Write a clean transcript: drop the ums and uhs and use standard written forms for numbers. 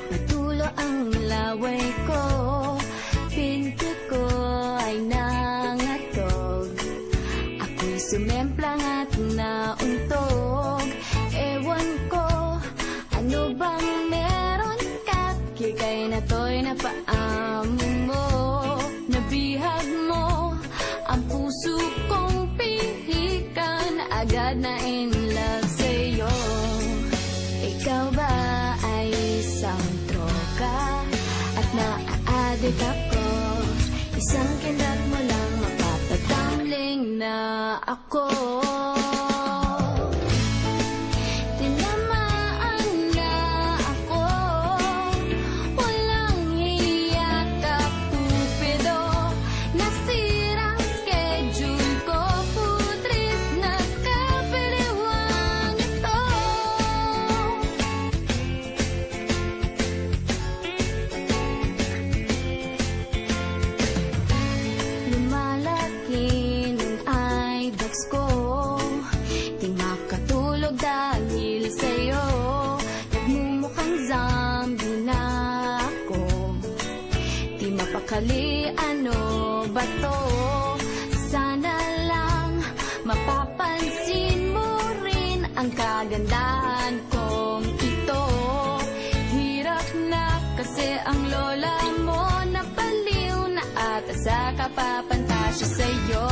Patulo ang laway ko, pinto ko ay nangatog. Ako'y sumemplang at nauntog. Ewan ko, ano bang meron ka? Kikay na to'y napaamo mo. Nabihag mo ang puso kong pihikan, agad na in love sa'yo. Ikaw ba ay isang troka at naa-addict ako? Isang kindat mo lang mapapatambling na ako. Tinamaan na ako, walang hiya ka, Cupido. Nasira ang schedule ko, putris na kapiliwang ito. Lumalaki ng eyebags ko, di makatulog dahil sa'yo. Nagmumukhang zombie na ako, di mapakali, ano ba to? Sana lang mapapansin mo rin ang kagandahan kong ito. Hirap na kasi ang lola mo, napaliw na ata sa kapapantasya sa'yo.